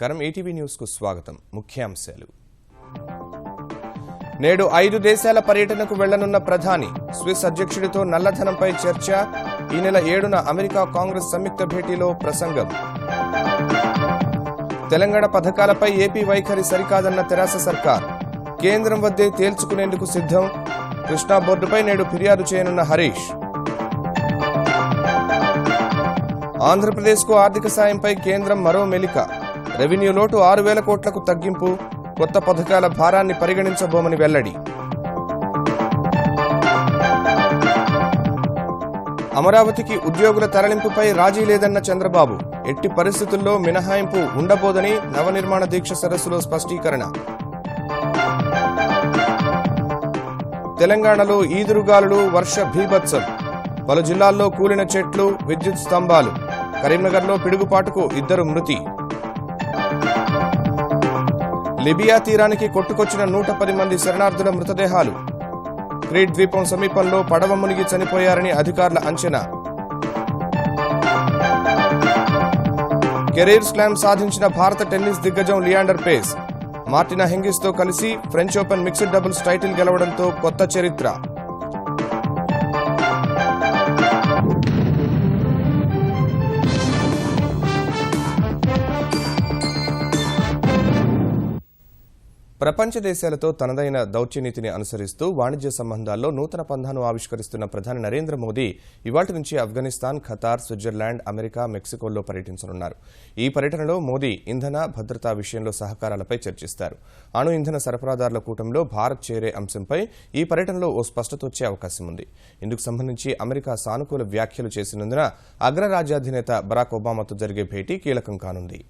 నమస్కారం ETV news కు స్వాగతం ముఖ్యాంశాలు నేడు 5 దేశాల పర్యటనకు వెళ్లనున్న ప్రధాని స్విస్ అధ్యక్షుడితో నల్లధనంపై చర్చ ఈ నెల 7న అమెరికా కాంగ్రెస్ సంయుక్త భేటీలో ప్రసంగం తెలంగాణ పథకాలపై ఏపీ వైఖరి సరికాదన్న తెరాస సర్కార్ కేంద్రం వద్దే తేల్చుకునేందుకు సిద్ధం కృష్ణా బోర్డుపై నేడు ఫిర్యాదు చేయనున్న హరీష్ ఆంధ్రప్రదేశ్కు ఆర్థిక సాయంపై కేంద్రం మరో మెలిక రెవెన్యూ లోటు 6,000 కోట్లకు తగ్గింపు కొత్త పథకాల భారాన్ని పరిగణించబోమని వెల్లడి అమరావతికి ఉద్యోగుల తరలింపుపై రాజీ లేదన్న చంద్రబాబు ఎట్టి పరిస్థితుల్లో మినహాయింపు ఉండబోదని నవనిర్మాణ దీక్ష సదస్సులో స్పష్టీకరణ తెలంగాణలో ఈదురుగాలులు వర్ష భీభత్సం పలు జిల్లాల్లో కూలిన చెట్లు విద్యుత్ స్తంభాలు కరీంనగర్లో పిడుగుపాటుకు 2 మృతి లిబియా తీరానికి కొట్టుకొచ్చిన 110 మంది శరణార్థుల మృతదేహాలు క్రీట్ ద్వీపం సమీపంలో పడవ మునిగి చనిపోయారని అధికారుల అంచనా కెరీర్ స్లామ్ సాధించిన భారత టెన్నిస్ దిగ్గజం లియాండర్ పేస్ మార్టినా హింగిస్తో కలిసి French Open mixed doubles title గెలవడంతో కొత్త చరిత్ర ప్రపంచ దేశాలతో తనదైన దౌత్యనీతిని అనుసరిస్తూ వాణిజ్య సంబంధాల్లో నూతన పంథాను ఆవిష్కరిస్తున్న ప్రధాని నరేంద్ర మోదీ ఇవాళ్టి నుంచి ఆఫ్ఘనిస్తాన్ ఖతార్ స్విట్జర్లాండ్ అమెరికా మెక్సికోల్లో పర్యటించనున్నారు ఈ పర్యటనలో మోదీ ఇంధన భద్రతా విషయంలో సహకారాలపై చర్చిస్తారు అణు ఇంధన సరఫరాదారుల కూటమిలో భారత్ చేరే అంశంపై ఈ పర్యటనలో ఓ స్పష్టత వచ్చే అవకాశం ఉంది ఇందుకు సంబంధించి అమెరికా సానుకూల వ్యాఖ్యలు చేసినందున అగ్రరాజ్యాధినేత బరాక్ ఒబామాతో జరిగే భేటీ కీలకం కానుంది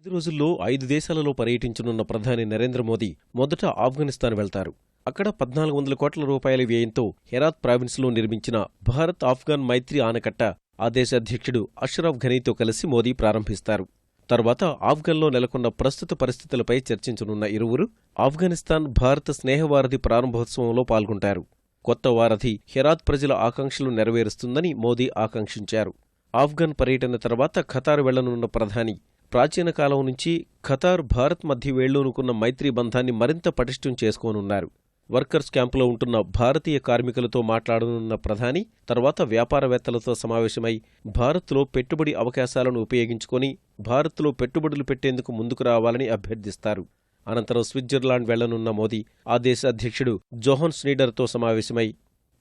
5 రోజుల్లో 5 దేశాలలో పర్యటించనున్న ప్రధాని నరేంద్ర మోదీ మొదట ఆఫ్ఘనిస్తాన్ వెళ్తారు అక్కడ 1,400 కోట్ల రూపాయల వ్యయంతో హెరాత్ ప్రావిన్స్లో నిర్మించిన భారత్ ఆఫ్ఘన్ మైత్రి ఆనకట్ట ఆ దేశ అధ్యక్షుడు అష్రఫ్ ఘనీతో కలిసి మోదీ ప్రారంభిస్తారు తర్వాత ఆఫ్ఘన్లో నెలకొన్న ప్రస్తుత పరిస్థితులపై చర్చించనున్న ఇరువురు ఆఫ్ఘనిస్తాన్ భారత స్నేహవారధి ప్రారంభోత్సవంలో పాల్గొంటారు కొత్త వారధి హెరాత్ ప్రజల ఆకాంక్షలు నెరవేరుస్తుందని మోదీ ఆకాంక్షించారు ఆఫ్ఘన్ పర్యటన తర్వాత ఖతార్ వెళ్లనున్న ప్రధాని ప్రాచీన కాలం నుంచి ఖతార్ భారత్ మధ్య వేళ్లూనుకున్న మైత్రీ బంధాన్ని మరింత పటిష్టం చేసుకోనున్నారు వర్కర్స్ క్యాంపులో ఉంటున్న భారతీయ కార్మికులతో మాట్లాడనున్న ప్రధాని తర్వాత వ్యాపారవేత్తలతో సమావేశమై భారత్లో పెట్టుబడి అవకాశాలను ఉపయోగించుకొని భారత్లో పెట్టుబడులు పెట్టేందుకు ముందుకు రావాలని అభ్యర్థిస్తారు అనంతరం స్విట్జర్లాండ్ వెళ్లనున్న మోదీ ఆ దేశ అధ్యక్షుడు జోహన్ స్నీడర్తో సమావేశమై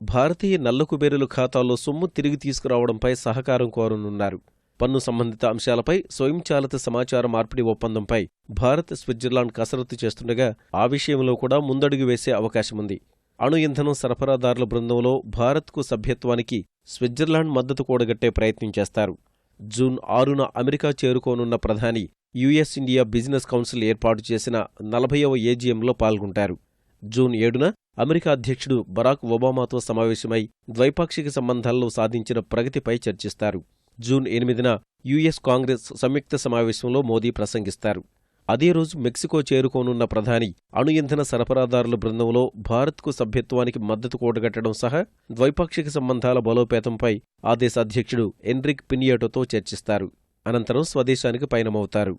భారతీయ నల్లకుబేరుల ఖాతాల్లో సొమ్ము తిరిగి తీసుకురావడంపై సహకారం కోరనున్నారు పన్ను సంబంధిత అంశాలపై స్వయంచాలిత సమాచార మార్పిడి ఒప్పందంపై భారత్ స్విట్జర్లాండ్ కసరత్తు చేస్తుండగా ఆ విషయంలో కూడా ముందడుగు వేసే అవకాశముంది అణు ఇంధనం సరఫరాదారుల బృందంలో భారత్కు సభ్యత్వానికి స్విట్జర్లాండ్ మద్దతు కూడగట్టే ప్రయత్నం చేస్తారు జూన్ 6న అమెరికా చేరుకోనున్న ప్రధాని యుఎస్ ఇండియా బిజినెస్ కౌన్సిల్ ఏర్పాటు చేసిన 40వ ఏజీఎంలో పాల్గొంటారు జూన్ 7న అమెరికా అధ్యక్షుడు బరాక్ ఒబామాతో సమావేశమై ద్వైపాక్షిక సంబంధాల్లో సాధించిన ప్రగతిపై చర్చిస్తారు జూన్ 8న యుఎస్ కాంగ్రెస్ సంయుక్త సమావేశంలో మోదీ ప్రసంగిస్తారు అదే రోజు మెక్సికో చేరుకోనున్న ప్రధాని అణు ఇంధన సరఫరాదారుల బృందంలో భారత్కు సభ్యత్వానికి మద్దతు కూడగట్టడం సహా ద్వైపాక్షిక సంబంధాల బలోపేతంపై ఆ దేశ అధ్యక్షుడు ఎన్రిక్ పినియేటోతో చర్చిస్తారు అనంతరం స్వదేశానికి పయనమవుతారు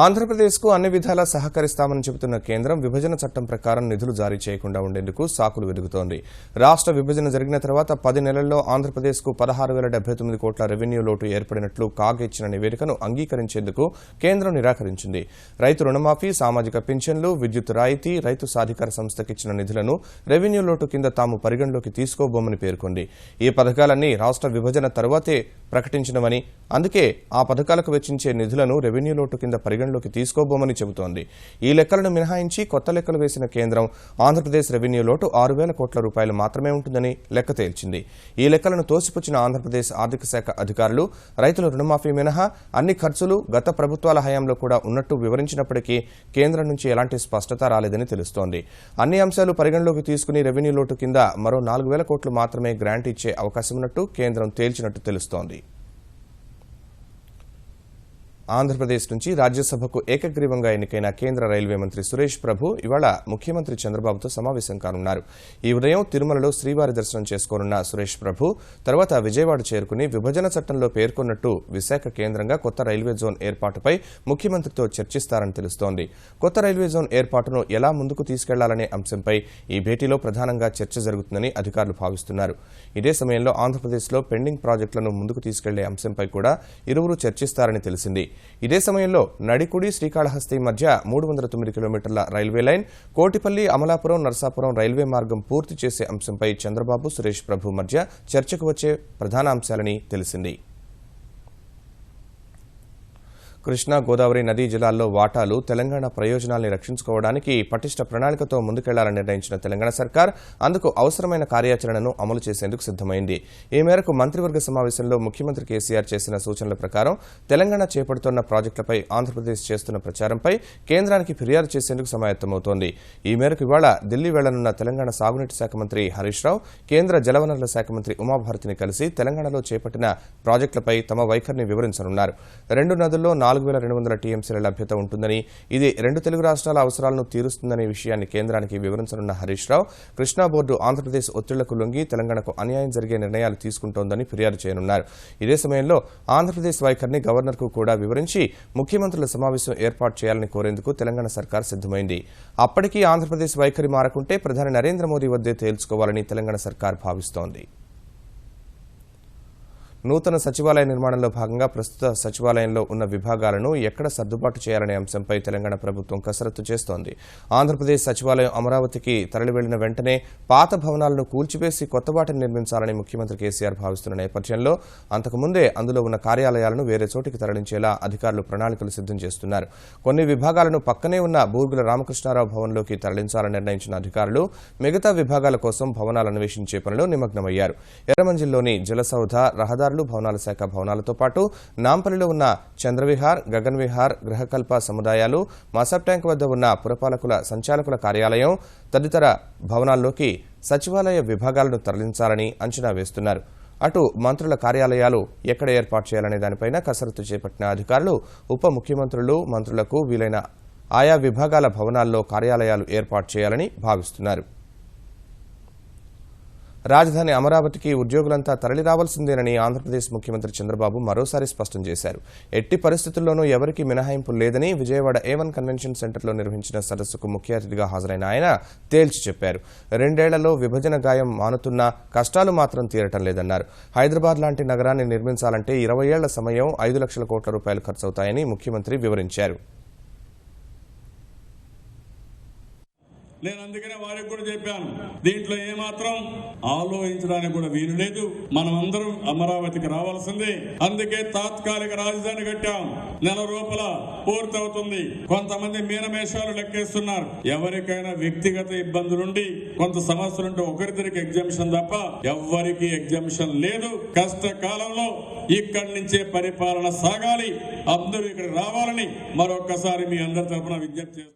ఆంధ్రప్రదేశ్కు అన్ని విధాలా సహకరిస్తామని చెబుతున్న కేంద్రం విభజన చట్టం ప్రకారం నిధులు జారీ చేయకుండా ఉండేందుకు సాకులు వెదుగుతోంది రాష్ట్ర విభజన జరిగిన తర్వాత 10 నెలల్లో ఆంధ్రప్రదేశ్కు 16,079 కోట్ల రెవెన్యూ లోటు ఏర్పడినట్లు కాగ్ ఇచ్చిన నివేదికను అంగీకరించేందుకు కేంద్రం నిరాకరించింది రైతు రుణమాఫీ సామాజిక పింఛన్లు విద్యుత్ రాయితీ రైతు సాధికార సంస్థకిచ్చిన నిధులను రెవెన్యూ లోటు కింద తాము పరిగణలోకి తీసుకోబోమని పేర్కొంది ఈ పథకాలన్నీ రాష్ట్ర విభజన తరువాతే ప్రకటించినవని అందుకే ఆ పథకాలకు వెచ్చించే నిధులను రెవెన్యూ లోటు కింద పరిగణలోకి తీసుకోబోమని చెబుతోంది ఈ లెక్కలను మినహాయించి కొత్త లెక్కలు వేసిన కేంద్రం ఆంధ్రప్రదేశ్ రెవెన్యూ లోటు 6,000 కోట్ల రూపాయలు మాత్రమే ఉంటుందని లెక్క తేల్చింది ఈ లెక్కలను తోసిపుచ్చిన ఆంధ్రప్రదేశ్ ఆర్థిక శాఖ అధికారులు రైతుల రుణమాఫీ మినహా అన్ని ఖర్చులు గత ప్రభుత్వాల హయాంలో కూడా ఉన్నట్టు వివరించినప్పటికీ కేంద్రం నుంచి ఎలాంటి స్పష్టత రాలేదని తెలుస్తోంది అన్ని అంశాలు పరిగణలోకి తీసుకుని రెవెన్యూ లోటు కింద మరో 4,000 కోట్లు మాత్రమే గ్రాంట్ ఇచ్చే అవకాశం ఉన్నట్టు కేంద్రం తేల్చినట్టు తెలుస్తోంది ఆంధ్రప్రదేశ్ నుంచి రాజ్యసభకు ఏకగ్రీవంగా ఎన్నికైన కేంద్ర రైల్వే మంత్రి సురేష్ ప్రభు ఇవాళ ముఖ్యమంత్రి చంద్రబాబుతో సమావేశం కానున్నారు. ఈ ఉదయం తిరుమలలో శ్రీవారి దర్శనం చేసుకోనున్న సురేష్ ప్రభు తర్వాత విజయవాడ చేరుకుని విభజన చట్టంలో పేర్కొన్నట్టు విశాఖ కేంద్రంగా కొత్త రైల్వే జోన్ ఏర్పాటుపై ముఖ్యమంత్రితో చర్చిస్తారని తెలుస్తోంది. కొత్త రైల్వే జోన్ ఏర్పాటును ఎలా ముందుకు తీసుకెళ్లాలనే అంశంపై ఈ భేటీలో ప్రధానంగా చర్చ జరుగుతుందని అధికారులు భావిస్తున్నారు. ఇదే సమయంలో ఆంధ్రప్రదేశ్లో పెండింగ్ ప్రాజెక్టులను ముందుకు తీసుకెళ్లే అంశంపై కూడా ఇరువురు చర్చిస్తారని తెలిసింది. ఇదే సమయంలో నడికుడి శ్రీకాళహస్తి మధ్య 309 కిలోమీటర్ల railway line, Kotipalli Amalapuram Narsapuram railway మార్గం పూర్తి చేసే అంశంపై చంద్రబాబు సురేష్ ప్రభు మధ్య చర్చకు వచ్చే ప్రధాన అంశాలని తెలిసింది. కృష్ణా గోదావరి నదీ జలాల్లో వాటాలు తెలంగాణ ప్రయోజనాల్ని రక్షించుకోవడానికి పటిష్ట ప్రణాళికతో ముందుకెళ్లాలని నిర్ణయించిన తెలంగాణ సర్కార్ అందుకు అవసరమైన కార్యాచరణను అమలు చేసేందుకు సిద్దమైంది. ఈ మేరకు మంత్రివర్గ సమావేశంలో ముఖ్యమంత్రి కేసీఆర్ చేసిన సూచనల ప్రకారం తెలంగాణ చేపడుతున్న ప్రాజెక్టులపై ఆంధ్రప్రదేశ్ చేస్తున్న ప్రచారంపై కేంద్రానికి ఫిర్యాదు చేసేందుకు సమాయత్తమవుతోంది. ఈ మేరకు ఇవాళ ఢిల్లీ వెళ్లనున్న తెలంగాణ సాగునీటి శాఖ మంత్రి హరీష్ రావు కేంద్ర జలవనరుల శాఖ మంత్రి ఉమాభారతిని కలిసి తెలంగాణలో చేపట్టిన ప్రాజెక్టులపై తమ వైఖరిని వివరించనున్నారు. రెండు నదుల్లో 4,200 టీఎంసీల లభ్యత ఉంటుందని, ఇది రెండు తెలుగు రాష్ట్రాల అవసరాలను తీరుస్తుందనే విషయాన్ని కేంద్రానికి వివరించనున్న హరీష్ రావు కృష్ణా బోర్డు ఆంధ్రప్రదేశ్ ఒత్తిళ్లకు లొంగి తెలంగాణకు అన్యాయం జరిగే నిర్ణయాలు తీసుకుంటోందని ఫిర్యాదు చేయనున్నారు. ఇదే సమయంలో ఆంధ్రప్రదేశ్ వైఖరిని గవర్నర్కు కూడా వివరించి ముఖ్యమంత్రుల సమావేశం ఏర్పాటు చేయాలని కోరేందుకు తెలంగాణ సర్కార్ సిద్దమైంది. అప్పటికీ ఆంధ్రప్రదేశ్ వైఖరి మారకుంటే ప్రధాని నరేంద్ర మోదీ వద్దే తేల్చుకోవాలని తెలంగాణ సర్కార్ భావిస్తోంది. నూతన సచివాలయ నిర్మాణంలో భాగంగా ప్రస్తుత సచివాలయంలో ఉన్న విభాగాలను ఎక్కడ సర్దుబాటు చేయాలనే అంశంపై తెలంగాణ ప్రభుత్వం కసరత్తు చేస్తోంది. ఆంధ్రప్రదేశ్ సచివాలయం అమరావతికి తరలి వెళ్లిన వెంటనే పాత భవనాలను కూల్చివేసి కొత్త వాటిని నిర్మించాలని ముఖ్యమంత్రి కేసీఆర్ భావిస్తున్న నేపథ్యంలో అంతకుముందే అందులో ఉన్న కార్యాలయాలను వేరే చోటికి తరలించేలా అధికారులు ప్రణాళికలు సిద్దం చేస్తున్నారు. కొన్ని విభాగాలను పక్కనే ఉన్న బూర్గుల రామకృష్ణారావు భవన్లోకి తరలించాలని నిర్ణయించిన అధికారులు మిగతా విభాగాల కోసం భవనాలు అన్వేషించే పనిలో నిమగ్నమయ్యారు. ఎర్రమంజిల్లోని జలసౌధ, రహదారులు, భవనాల శాఖ భవనాలతో పాటు నాంపల్లిలో ఉన్న చంద్రవిహార్, గగన్ విహార్, గృహకల్ప సముదాయాలు, మసబ్ ట్యాంక్ వద్ద ఉన్న పురపాలకుల సంచాలకుల కార్యాలయం తదితర భవనాల్లోకి సచివాలయ విభాగాలను తరలించాలని అంచనా వేస్తున్నారు. అటు మంత్రుల కార్యాలయాలు ఎక్కడ ఏర్పాటు చేయాలనే దానిపైన కసరత్తు చేపట్టిన అధికారులు ఉప ముఖ్యమంత్రులు, మంత్రులకు వీలైన ఆయా విభాగాల భవనాల్లో కార్యాలయాలు ఏర్పాటు చేయాలని భావిస్తున్నారు. రాజధాని అమరావతికి ఉద్యోగులంతా తరలి రావాల్సిందేనని ఆంధ్రప్రదేశ్ ముఖ్యమంత్రి చంద్రబాబు మరోసారి స్పష్టం చేశారు. ఎట్టి పరిస్థితుల్లోనూ ఎవరికీ మినహాయింపు లేదని విజయవాడ A1 కన్వెన్షన్ సెంటర్లో నిర్వహించిన సదస్సుకు ముఖ్య అతిథిగా హాజరైన ఆయన తేల్చి చెప్పారు. 2 ఏళ్లలో విభజన గాయం మానుతున్నా కష్టాలు మాత్రం తీరటం లేదన్నారు. హైదరాబాద్ లాంటి నగరాన్ని నిర్మించాలంటే 20 ఏళ్ల సమయం, 5 లక్షల కోట్ల రూపాయలు ఖర్చవుతాయని ముఖ్యమంత్రి వివరించారు. నేను అందుకనే వారికి కూడా చెప్పాను, దీంట్లో ఏమాత్రం ఆలోచించడానికి కూడా వీలు లేదు. మనం అందరం అమరావతికి రావాల్సిందే. అందుకే తాత్కాలిక రాజధాని కట్టాం. నెల లోపల పూర్తవుతుంది. కొంతమంది మీనమేషాలు లెక్కేస్తున్నారు. ఎవరికైనా వ్యక్తిగత ఇబ్బందులుండి కొంత సమస్యలుంటే ఒకరిద్దరికి ఎగ్జామ్షన్ తప్ప ఎవ్వరికి ఎగ్జామ్షన్ లేదు. కష్టకాలంలో ఇక్కడి నుంచే పరిపాలన సాగాలి. అందరూ ఇక్కడ రావాలని మరొక్కసారి మీ అందరి తరఫున విజ్ఞప్తి చేస్తాను.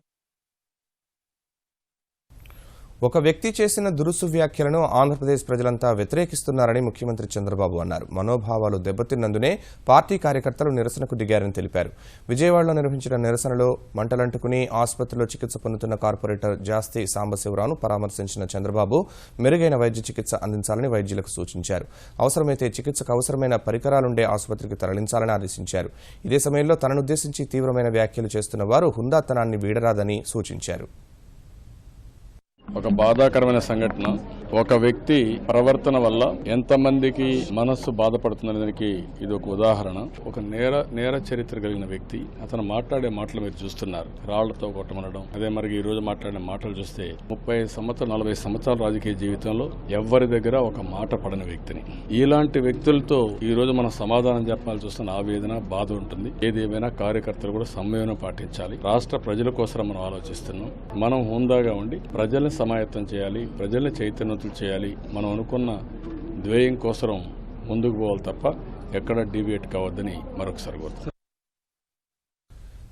ఒక వ్యక్తి చేసిన దురుసు వ్యాఖ్యలను ఆంధ్రప్రదేశ్ ప్రజలంతా వ్యతిరేకిస్తున్నారని ముఖ్యమంత్రి చంద్రబాబు అన్నారు. మనోభావాలు దెబ్బతిన్నందునే పార్టీ కార్యకర్తలు నిరసనకు దిగారని తెలిపారు. విజయవాడలో నిర్వహించిన నిరసనలో మంటలంటుకుని ఆసుపత్రిలో చికిత్స పొందుతున్న కార్పొరేటర్ జాస్తి సాంబశివరావును పరామర్శించిన చంద్రబాబు మెరుగైన వైద్య చికిత్స అందించాలని వైద్యులకు సూచించారు. అవసరమైతే చికిత్సకు అవసరమైన పరికరాలుండే ఆసుపత్రికి తరలించాలని ఆదేశించారు. ఇదే సమయంలో తననుద్దేశించి తీవ్రమైన వ్యాఖ్యలు చేస్తున్న వారు హుందాతనాన్ని వీడరాదని సూచించారు. ఒక బాధాకరమైన సంఘటన. ఒక వ్యక్తి ప్రవర్తన వల్ల ఎంతమందికి మనస్సు బాధపడుతుందనే దానికి ఇది ఒక ఉదాహరణ. ఒక నేర చరిత్ర కలిగిన వ్యక్తి, అతను మాట్లాడే మాటలు మీరు చూస్తున్నారు. రాళ్లతో కొట్టమనడం, అదే మరి ఈ రోజు మాట్లాడిన మాటలు చూస్తే 30 సంవత్సరాలు 40 సంవత్సరాల రాజకీయ జీవితంలో ఎవ్వరి దగ్గర ఒక మాట పడని వ్యక్తిని. ఇలాంటి వ్యక్తులతో ఈ రోజు మనం సమాధానం చెప్పాల్సి వస్తున్న ఆవేదన, బాధ ఉంటుంది. ఏదేమైనా కార్యకర్తలు కూడా సంయమనం పాటించాలి. రాష్ట్ర ప్రజల కోసం మనం ఆలోచిస్తున్నాం. మనం హోందాగా ఉండి ప్రజల్ని సమాయత్తం చేయాలి, ప్రజల్ని చైతన్యవంతులు చేయాలి. మనం అనుకున్న ధ్యేయం కోసం ముందుకు పోవాలి తప్ప ఎక్కడ డీవియేట్ కావద్దని మరొకసారి కోరుతున్నాం.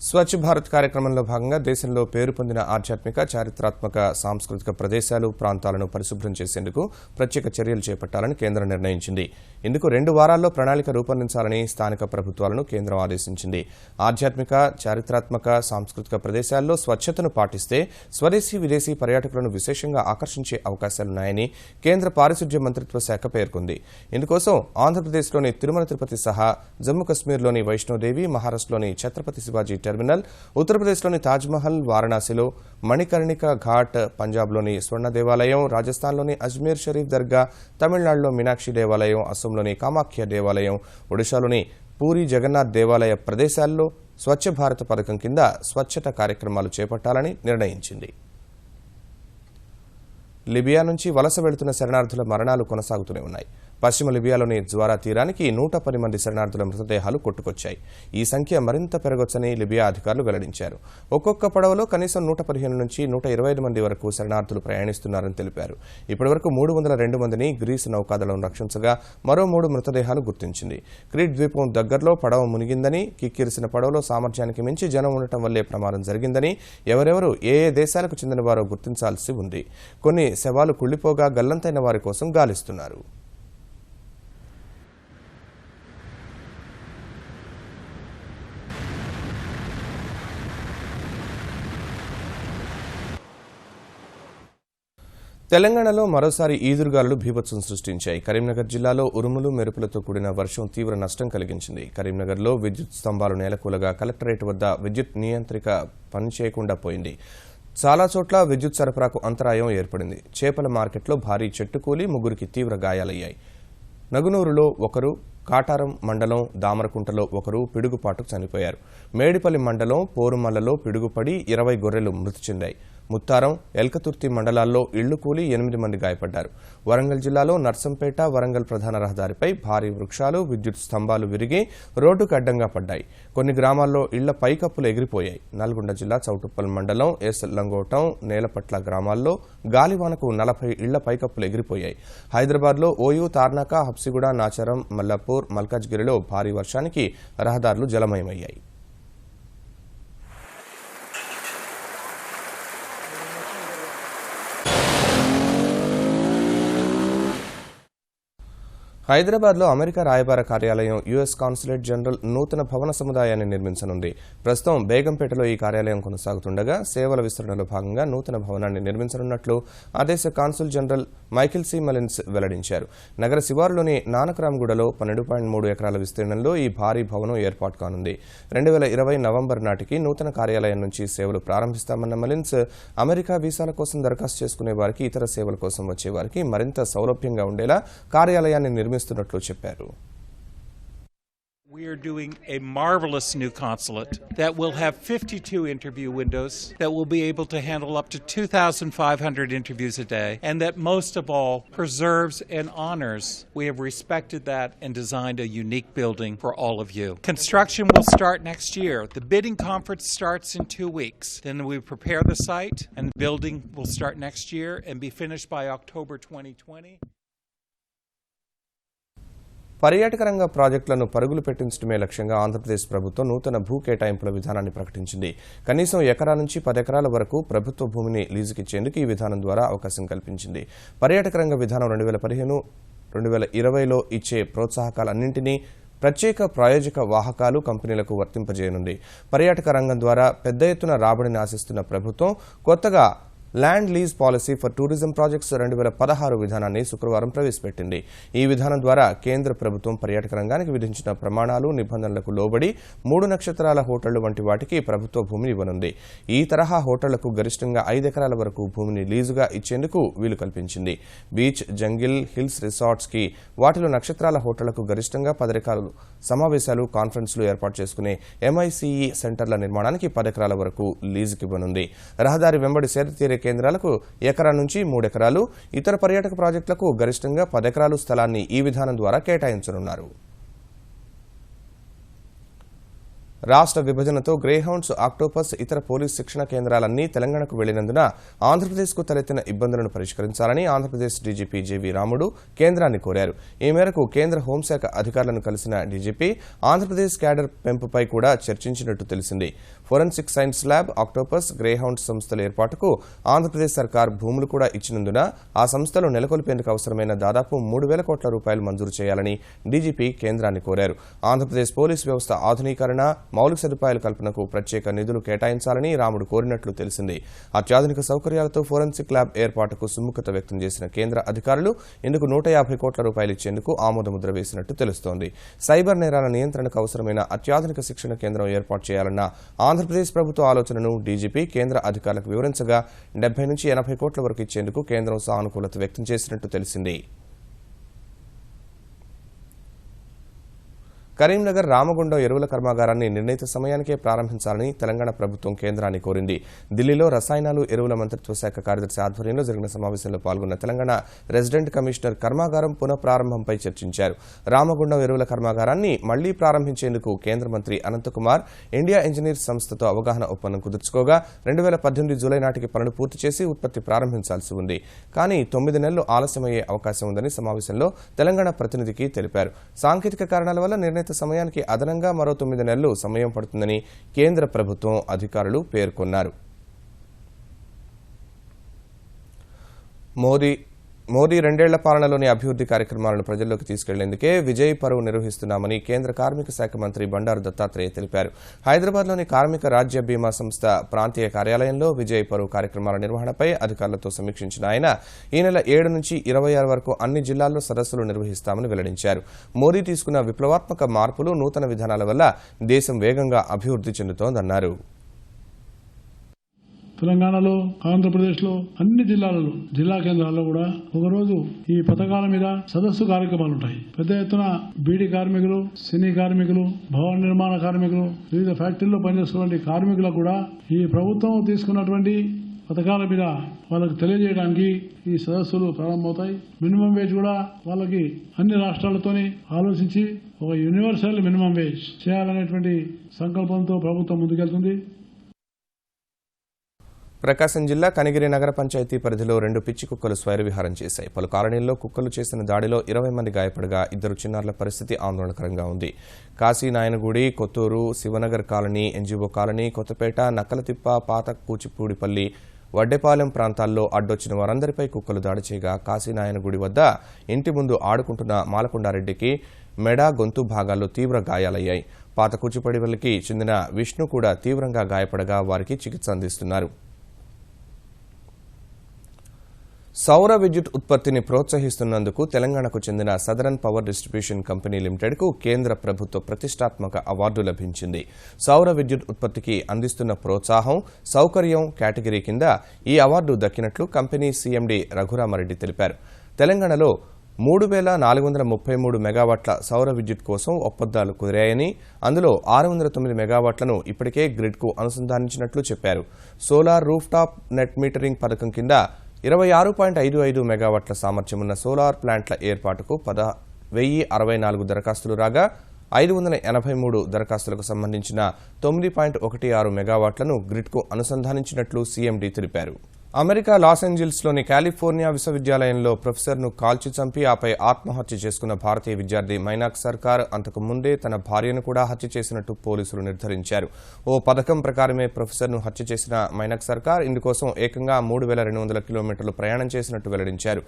స్వచ్ఛ భారత్ కార్యక్రమంలో భాగంగా దేశంలో పేరు పొందిన ఆధ్యాత్మిక, చారిత్రాత్మక, సాంస్కృతిక ప్రదేశాలు, ప్రాంతాలను పరిశుభ్రం చేసేందుకు ప్రత్యేక చర్యలు చేపట్టాలని కేంద్రం నిర్ణయించింది. ఇందుకు 2 వారాల్లో ప్రణాళిక రూపొందించాలని స్థానిక ప్రభుత్వాలను కేంద్రం ఆదేశించింది. ఆధ్యాత్మిక, చారిత్రాత్మక, సాంస్కృతిక ప్రదేశాల్లో స్వచ్ఛతను పాటిస్తే స్వదేశీ, విదేశీ పర్యాటకులను విశేషంగా ఆకర్షించే అవకాశాలున్నాయని కేంద్ర పారిశుధ్య మంత్రిత్వ శాఖ పేర్కొంది. ఇందుకోసం ఆంధ్రప్రదేశ్లోని తిరుమల తిరుపతి సహా జమ్మూ కశ్మీర్లోని వైష్ణోదేవి, మహారాష్ట్రలోని ఛత్రపతి శివాజీ టెర్మినల్, ఉత్తరప్రదేశ్లోని తాజ్మహల్, వారణాసిలో మణికర్ణిక ఘాట్, పంజాబ్లోని స్వర్ణ దేవాలయం, రాజస్థాన్లోని అజ్మీర్ షరీఫ్ దర్గా, తమిళనాడులో మీనాక్షి దేవాలయం, అస్సోంలోని కామాఖ్య దేవాలయం, ఒడిశాలోని పూరి జగన్నాథ్ దేవాలయ ప్రదేశాల్లో స్వచ్ఛ భారత్ పథకం కింద స్వచ్ఛత కార్యక్రమాలు చేపట్టాలని నిర్ణయించింది. లిబియా నుంచి వలస వెళుతున్న శరణార్థుల మరణాలు కొనసాగుతూనే ఉన్నాయి. పశ్చిమ లిబియాలోని జ్వారా తీరానికి 110 మంది శరణార్థుల మృతదేహాలు కొట్టుకొచ్చాయి. ఈ సంఖ్య మరింత పెరగొచ్చని లిబియా అధికారులు వెల్లడించారు. ఒక్కొక్క పడవలో కనీసం 115 నుంచి 125 మంది వరకు శరణార్థులు ప్రయాణిస్తున్నారని తెలిపారు. ఇప్పటివరకు 302 మందిని గ్రీసు నౌకాదళం రక్షించగా మరో 3 మృతదేహాలు గుర్తించింది. క్రీట్ ద్వీపం దగ్గరలో పడవ మునిగిందని, కిక్కిరిసిన పడవలో సామర్థ్యానికి మించి జనం ఉండటం వల్లే ప్రమాదం జరిగిందని, ఎవరెవరు ఏ దేశాలకు చెందినవారో గుర్తించాల్సి ఉంది. కొన్ని శవాలు కుళ్లిపోగా గల్లంతైన వారి కోసం గాలిస్తున్నారు. తెలంగాణలో మరోసారి ఈదురుగాలులు బీభత్సం సృష్టించాయి. కరీంనగర్ జిల్లాలో ఉరుములు, మెరుపులతో కూడిన వర్షం తీవ్ర నష్టం కలిగించింది. కరీంనగర్లో విద్యుత్ స్తంభాలు నేలకూలగా కలెక్టరేట్ వద్ద విద్యుత్ నియంత్రిక పనిచేయకుండా పోయింది. చాలా చోట్ల విద్యుత్ సరఫరాకు అంతరాయం ఏర్పడింది. చేపల మార్కెట్లో భారీ చెట్టు కూలి 3కి తీవ్ర గాయాలయ్యాయి. నగునూరులో ఒకరు, కాటారం మండలం దామరకుంటలో ఒకరు పిడుగుపాటుకు చనిపోయారు. మేడిపల్లి మండలం పోరుమల్లలో పిడుగుపడి 20 గొర్రెలు మృతి చెందాయి. ముత్తారం, ఎల్కతుర్తి మండలాల్లో ఇళ్లు కూలి 8 మంది గాయపడ్డారు. వరంగల్ జిల్లాలో నర్సంపేట, వరంగల్ ప్రధాన రహదారిపై భారీ వృక్షాలు, విద్యుత్ స్తంభాలు విరిగి రోడ్డుకు అడ్డంగా పడ్డాయి. కొన్ని గ్రామాల్లో ఇళ్ల పైకప్పులు ఎగిరిపోయాయి. నల్గొండ జిల్లా చౌటుప్పల్ మండలం ఎస్ లంగోటం, నేలపట్ల గ్రామాల్లో గాలివానకు 40 ఇళ్ల పైకప్పులు ఎగిరిపోయాయి. హైదరాబాద్లో ఓయూ, తార్నాక, హబ్సిగూడ, నాచారం, మల్లాపూర్, మల్కాజ్గిరిలో భారీ వర్షానికి రహదారులు జలమయమయ్యాయి. హైదరాబాద్లో అమెరికా రాయబార కార్యాలయం, యుఎస్ కాన్సులేట్ జనరల్ నూతన భవన సముదాయాన్ని నిర్మించనుంది. ప్రస్తుతం బేగంపేటలో ఈ కార్యాలయం కొనసాగుతుండగా సేవల విస్తరణలో భాగంగా నూతన భవనాన్ని నిర్మించనున్నట్లు ఆ దేశ కాన్సుల్ జనరల్ మైఖేల్ సి మలిన్స్ వెల్లడించారు. నగర శివారులోని నానక్రామ్గూడలో 12.3 ఎకరాల విస్తీర్ణంలో ఈ భారీ భవనం ఏర్పాటు కానుంది. 2020 నవంబర్ నాటికి నూతన కార్యాలయం నుంచి సేవలు ప్రారంభిస్తామన్న మలిన్స్, అమెరికా వీసాల కోసం దరఖాస్తు చేసుకునే వారికి, ఇతర సేవల కోసం వచ్చే వారికి మరింత సౌలభ్యంగా ఉండేలా కార్యాలయాన్ని నిర్మిస్తున్నట్లు చెప్పారు. We are doing a marvelous new consulate that will have 52 interview windows, that will be able to handle up to 2,500 interviews a day, and that most of all preserves and honors. We have respected that and designed a unique building for all of you. Construction will start next year. The bidding conference starts in 2 weeks. Then we prepare the site, and the building will start next year and be finished by October 2020. పర్యాటక రంగ ప్రాజెక్టులను పరుగులు పెట్టించడమే లక్ష్యంగా ఆంధ్రప్రదేశ్ ప్రభుత్వం నూతన భూ కేటాయింపుల విధానాన్ని ప్రకటించింది. కనీసం ఎకరా నుంచి 10 ఎకరాల వరకు ప్రభుత్వ భూమిని లీజుకిచ్చేందుకు ఈ విధానం ద్వారా అవకాశం కల్పించింది. పర్యాటక రంగ విధానం 2015-2020లో ఇచ్చే ప్రోత్సాహకాలన్నింటినీ ప్రత్యేక ప్రాయోజక వాహకాలు కంపెనీలకు వర్తింపజేయనుంది. పర్యాటక రంగం ద్వారా పెద్ద ఎత్తున రాబడిని ఆశిస్తున్న ప్రభుత్వం కొత్తగా land lease policy for tourism projects 2016 విధానాన్ని శుక్రవారం ప్రవేశపెట్టింది. ఈ విధానం ద్వారా కేంద్ర ప్రభుత్వం పర్యాటక రంగానికి విధించిన ప్రమాణాలు, నిబంధనలకు లోబడి 3 నక్షత్రాల హోటళ్లు వంటి వాటికి ప్రభుత్వ భూమిని ఇవ్వనుంది. ఈ తరహా హోటళ్లకు గరిష్టంగా 5 ఎకరాల వరకు భూమిని లీజుగా ఇచ్చేందుకు వీలు కల్పించింది. బీచ్, జంగిల్, హిల్స్ రిసార్ట్స్ కి, వాటిలో నక్షత్రాల హోటళ్లకు గరిష్టంగా 10 ఎకరాలు, సమావేశాలు, కాన్ఫరెన్స్లు ఏర్పాటు చేసుకునే ఎంఐసిఈ సెంటర్ల నిర్మాణానికి 10 ఎకరాల వరకు లీజుకివ్వనుంది. రహదారి వెంబడి సేదతీరే కేంద్రాలకు ఎకరా నుంచి 3 ఎకరాలు, ఇతర పర్యాటక ప్రాజెక్టులకు గరిష్టంగా 10 ఎకరాలు స్థలాన్ని ఈ విధానం ద్వారా కేటాయించనున్నారు. రాష్ట్ర విభజనతో గ్రేహౌండ్స్, ఆక్టోపస్, ఇతర పోలీస్ శిక్షణ కేంద్రాలన్నీ తెలంగాణకు వెళ్లినందున ఆంధ్రప్రదేశ్కు తలెత్తిన ఇబ్బందులను పరిష్కరించాలని ఆంధ్రప్రదేశ్ డీజీపీ జేవీ రాముడు కేంద్రాన్ని కోరారు. ఈ మేరకు కేంద్ర హోంశాఖ అధికారులను కలిసిన డీజీపీ ఆంధ్రప్రదేశ్ క్యాడర్ పెంపుపై కూడా చర్చించినట్టు తెలిసింది. Forensic science lab, octopus, greyhound సంస్థల ఏర్పాటుకు ఆంధ్రప్రదేశ్ సర్కార్ భూములు కూడా ఇచ్చినందున ఆ సంస్థలు నెలకొల్పేందుకు అవసరమైన దాదాపు 3,000 కోట్ల రూపాయలు మంజూరు చేయాలని డీజీపీ కేంద్రాన్ని కోరారు. ఆంధ్రప్రదేశ్ పోలీసు వ్యవస్థ ఆధునీకరణ, మౌలిక సదుపాయాల కల్పనకు ప్రత్యేక నిధులు కేటాయించాలని రాముడు కోరినట్లు తెలిసింది. అత్యాధునిక సౌకర్యాలతో ఫోరెన్సిక్ ల్యాబ్ ఏర్పాటుకు సుముఖత వ్యక్తం చేసిన కేంద్ర అధికారులు ఇందుకు 150 కోట్ల రూపాయలు ఇచ్చేందుకు ఆమోదముద్ర వేసినట్టు తెలుస్తోంది. సైబర్ నేరాల నియంత్రణకు అవసరమైన అత్యాధునిక శిక్షణ కేంద్రం ఏర్పాటు చేయాలన్న ఆంధ్రప్రదేశ్ ప్రభుత్వ ఆలోచనను డీజీపీ కేంద్ర అధికారులకు వివరించగా 70 నుంచి 80 కోట్ల వరకు ఇచ్చేందుకు కేంద్రం సానుకూలత వ్యక్తం చేసినట్టు తెలిసింది. కరీంనగర్ రామగుండం ఎరువుల కర్మాగారాన్ని నిర్ణీత సమయానికే ప్రారంభించాలని తెలంగాణ ప్రభుత్వం కేంద్రాన్ని కోరింది. ఢిల్లీలో రసాయనాలు, ఎరువుల మంత్రిత్వ శాఖ కార్యదర్శి ఆధ్వర్యంలో జరిగిన సమావేశంలో పాల్గొన్న తెలంగాణ రెసిడెంట్ కమిషనర్ కర్మాగారం పునఃప్రారంభంపై చర్చించారు. రామగుండం ఎరువుల కర్మాగారాన్ని మళ్లీ ప్రారంభించేందుకు కేంద్ర మంత్రి అనంతకుమార్ ఇండియా ఇంజనీర్స్ సంస్థతో అవగాహన ఒప్పందం కుదుర్చుకోగా 2018 జూలై నాటికి పనులు పూర్తి చేసి ఉత్పత్తి ప్రారంభించాల్సి ఉంది. కానీ 9 నెలలు ఆలస్యమయ్యే అవకాశం ఉందని సమావేశంలో తెలంగాణ ప్రతినిధికి తెలిపారు. సాంకేతిక కారణాల వల్ల నిర్ణీత సమయానికి అదనంగా మరో 9 నెలలు సమయం పడుతుందని కేంద్ర ప్రభుత్వం అధికారులు పేర్కొన్నారు. మోదీ 2 ఏళ్ల పాలనలోని అభివృద్ధి కార్యక్రమాలను ప్రజల్లోకి తీసుకెళ్లేందుకే విజయ్ పరువు నిర్వహిస్తున్నామని కేంద్ర కార్మిక శాఖ మంత్రి బండారు దత్తాత్రేయ తెలిపారు. హైదరాబాద్లోని కార్మిక రాజ్య బీమా సంస్థ ప్రాంతీయ కార్యాలయంలో విజయ్ పరువు కార్యక్రమాల నిర్వహణపై అధికారులతో సమీక్షించిన ఆయన ఈ నెల 7 నుంచి 26 వరకు అన్ని జిల్లాల్లో సదస్సులు నిర్వహిస్తామని వెల్లడించారు. మోదీ తీసుకున్న విప్లవాత్మక మార్పులు, నూతన విధానాల వల్ల దేశం వేగంగా అభివృద్ధి చెందుతోందన్నారు. తెలంగాణలో, ఆంధ్రప్రదేశ్లో అన్ని జిల్లాలలో, జిల్లా కేంద్రాల్లో కూడా ఒకరోజు ఈ పథకాల మీద సదస్సు కార్యక్రమాలు ఉంటాయి. పెద్ద ఎత్తున బీడీ కార్మికులు, సినీ కార్మికులు, భవన నిర్మాణ కార్మికులు, వివిధ ఫ్యాక్టరీల్లో పనిచేస్తున్న కార్మికులకు కూడా ఈ ప్రభుత్వం తీసుకున్నటువంటి పథకాల మీద వాళ్ళకి తెలియజేయడానికి ఈ సదస్సులు ప్రారంభమవుతాయి. మినిమం వేజ్ కూడా వాళ్ళకి అన్ని రాష్ట్రాలతోని ఆలోచించి ఒక యూనివర్సల్ మినిమం వేజ్ చేయాలనేటువంటి సంకల్పంతో ప్రభుత్వం ముందుకెళ్తుంది. ప్రకాశం జిల్లా కనిగిరి నగర పంచాయతీ పరిధిలో 2 పిచ్చి కుక్కలు స్వైర విహారం చేశాయి. పలు కాలనీల్లో కుక్కలు చేసిన దాడిలో 20 మంది గాయపడగా 2 చిన్నారుల పరిస్థితి ఆందోళనకరంగా ఉంది. Kasinayanagudi, Kothuru, Sivanagar colony, NGO colony, Kothapeta, Nakkalathippa, పాత కూచిపూడిపల్లి, వడ్డెపాలెం ప్రాంతాల్లో అడ్డొచ్చిన వారందరిపై కుక్కలు దాడి చేయగా కాశీనాయనగూడి వద్ద ఇంటి ముందు ఆడుకుంటున్న మాలకొండారెడ్డికి మెడ, గొంతు భాగాల్లో తీవ్ర గాయాలయ్యాయి. పాత కూచిపూడిపల్లికి చెందిన విష్ణు కూడా తీవ్రంగా గాయపడగా వారికి చికిత్స అందిస్తున్నారు. సౌర విద్యుత్ ఉత్పత్తిని ప్రోత్సహిస్తున్నందుకు తెలంగాణకు చెందిన సదరన్ పవర్ డిస్ట్రిబ్యూషన్ కంపెనీ లిమిటెడ్కు కేంద్ర ప్రభుత్వ ప్రతిష్టాత్మక అవార్డు లభించింది. సౌర విద్యుత్ ఉత్పత్తికి అందిస్తున్న ప్రోత్సాహం, సౌకర్యం కేటగిరీ కింద ఈ అవార్డు దక్కినట్లు కంపెనీ సీఎండీ రఘురామరెడ్డి తెలిపారు. తెలంగాణలో 3,433 మెగావాట్ల సౌర విద్యుత్ కోసం ఒప్పందాలు కుదిరాయని, అందులో 609 మెగావాట్లను ఇప్పటికే గ్రిడ్కు అనుసంధానించినట్లు చెప్పారు. Solar roof top net metering పథకం కింద 26.55 మెగావాట్ల సామర్థ్యమున్న సోలార్ ప్లాంట్ల ఏర్పాటుకు 1064 దరఖాస్తులు రాగా 583 దరఖాస్తులకు సంబంధించిన 9.16 మెగావాట్లను గ్రిడ్కు అనుసంధానించినట్లు సీఎండీ తెలిపారు. అమెరికా లాస్ ఏంజల్స్లోని కాలిఫోర్నియా విశ్వవిద్యాలయంలో ప్రొఫెసర్ను కాల్చి చంపి ఆపై ఆత్మహత్య చేసుకున్న భారతీయ విద్యార్థి మైనాక్ సర్కార్ అంతకు ముందే తన భార్యను కూడా హత్య చేసినట్టు పోలీసులు నిర్ధారించారు. ఓ పథకం ప్రకారమే ప్రొఫెసర్ను హత్య చేసిన మైనాక్ సర్కార్ ఇందుకోసం ఏకంగా 3,200 కిలోమీటర్లు ప్రయాణం చేసినట్టు వెల్లడించారు.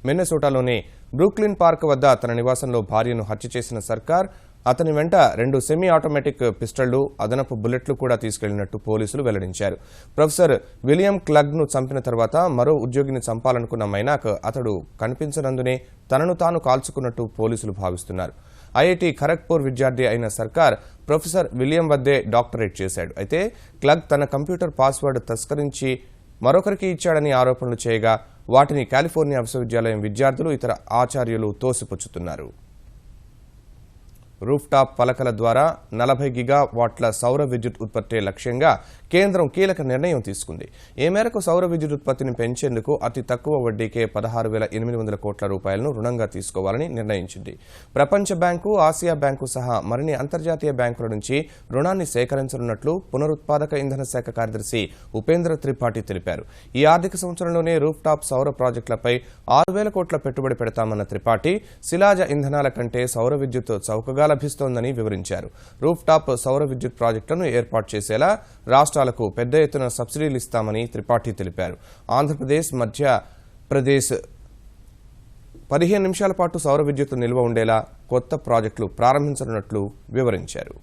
మిన్నెసోటాలోని బ్రూక్లిన్ పార్క్ వద్ద తన నివాసంలో భార్యను హత్య చేసిన సర్కార్ అతని వెంట 2 సెమీ ఆటోమేటిక్ పిస్టళ్లు, అదనపు బుల్లెట్లు కూడా తీసుకెళ్లినట్టు పోలీసులు వెల్లడించారు. ప్రొఫెసర్ విలియం క్లగ్ను చంపిన తర్వాత మరో ఉద్యోగిని చంపాలనుకున్న మైనాక్ అతడు కనిపించనందునే తనను తాను కాల్చుకున్నట్టు పోలీసులు భావిస్తున్నారు. ఐఐటి ఖరగ్పూర్ విద్యార్థి అయిన సర్కార్ ప్రొఫెసర్ విలియం వద్దే డాక్టరేట్ చేశాడు. అయితే క్లగ్ తన కంప్యూటర్ పాస్వర్డ్ తస్కరించి మరొకరికి ఇచ్చాడని ఆరోపణలు చేయగా వాటిని కాలిఫోర్నియా విశ్వవిద్యాలయం విద్యార్థులు, ఇతర ఆచార్యులు తోసిపుచ్చుతున్నారు. రూఫ్ టాప్ పలకల ద్వారా 40 గిగావాట్ల సౌర విద్యుత్ ఉత్పత్తి లక్ష్యంగా కేంద్రం కీలక నిర్ణయం తీసుకుంది. ఈ మేరకు సౌర విద్యుత్ ఉత్పత్తిని పెంచేందుకు అతి తక్కువ వడ్డీకే 16,800 కోట్ల రూపాయలను రుణంగా తీసుకోవాలని నిర్ణయించింది. ప్రపంచ బ్యాంకు, ఆసియా బ్యాంకు సహా మరిన్ని అంతర్జాతీయ బ్యాంకుల నుంచి రుణాన్ని సేకరించనున్నట్లు పునరుత్పాదక ఇంధన శాఖ కార్యదర్శి ఉపేంద్ర త్రిపాఠి తెలిపారు. ఈ ఆర్థిక సంవత్సరంలోనే రూఫ్ టాప్ సౌర ప్రాజెక్టులపై 6,000 కోట్ల పెట్టుబడి పెడతామన్న త్రిపాఠి శిలాజ ఇంధనాల కంటే సౌర విద్యుత్ చౌకగా లభిస్తోందని వివరించారు. రూఫ్ టాప్ సౌర విద్యుత్ ప్రాజెక్టులను ఏర్పాటు చేసేలా రాష్ట్రాలకు పెద్ద ఎత్తున సబ్సిడీలు ఇస్తామని త్రిపాఠి తెలిపారు. ఆంధ్రప్రదేశ్, మధ్యప్రదేశ్ 15 నిమిషాల పాటు సౌర విద్యుత్తు నిల్వ ఉండేలా కొత్త ప్రాజెక్టులు ప్రారంభించనున్నట్లు వివరించారు.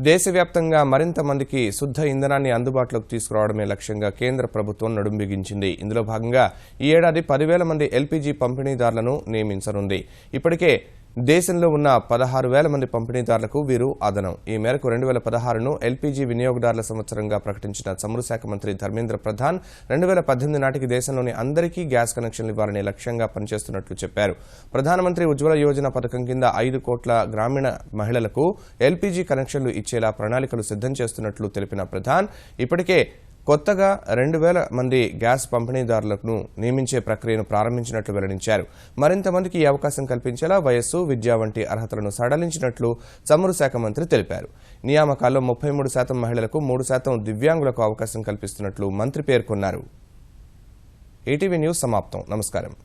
దేశవ్యాప్తంగా మరింత మందికి శుద్ధ ఇంధనాన్ని అందుబాటులోకి తీసుకురావడమే లక్ష్యంగా కేంద్ర ప్రభుత్వం నడుం బిగించింది. ఇందులో భాగంగా ఈ ఏడాది 10,000 మంది ఎల్పీజీ పంపిణీదారులను నియమించనుంది. ఇప్పటికే దేశంలో ఉన్న 16,000 మంది పంపిణీదారులకు వీరు అదనం. ఈ మేరకు 2016ను ఎల్పీజీ వినియోగదారుల సంవత్సరంగా ప్రకటించిన చమురు శాఖ మంత్రి ధర్మేంద్ర ప్రధాన్ 2018 నాటికి దేశంలోని అందరికీ గ్యాస్ కనెక్షన్లు ఇవ్వాలనే లక్ష్యంగా పనిచేస్తున్నట్లు చెప్పారు. ప్రధానమంత్రి ఉజ్వల యోజన పథకం కింద 5 కోట్ల గ్రామీణ మహిళలకు ఎల్పీజీ కనెక్షన్లు ఇచ్చేలా ప్రణాళికలు సిద్ధం చేస్తున్నట్లు తెలిపిన ప్రధాన్ ఇప్పటికే కొత్తగా 2,000 మంది గ్యాస్ పంపిణీదారులను నియమించే ప్రక్రియను ప్రారంభించినట్లు వెల్లడించారు. మరింత మందికి ఈ అవకాశం కల్పించేలా వయస్సు, విద్య వంటి అర్హతలను సడలించినట్లు చమురు శాఖ మంత్రి తెలిపారు. నియామకాల్లో 33% మహిళలకు, 3% దివ్యాంగులకు అవకాశం కల్పిస్తున్నట్లు మంత్రి పేర్కొన్నారు. ఈటీవీ న్యూస్ సమాప్తం. నమస్కారం.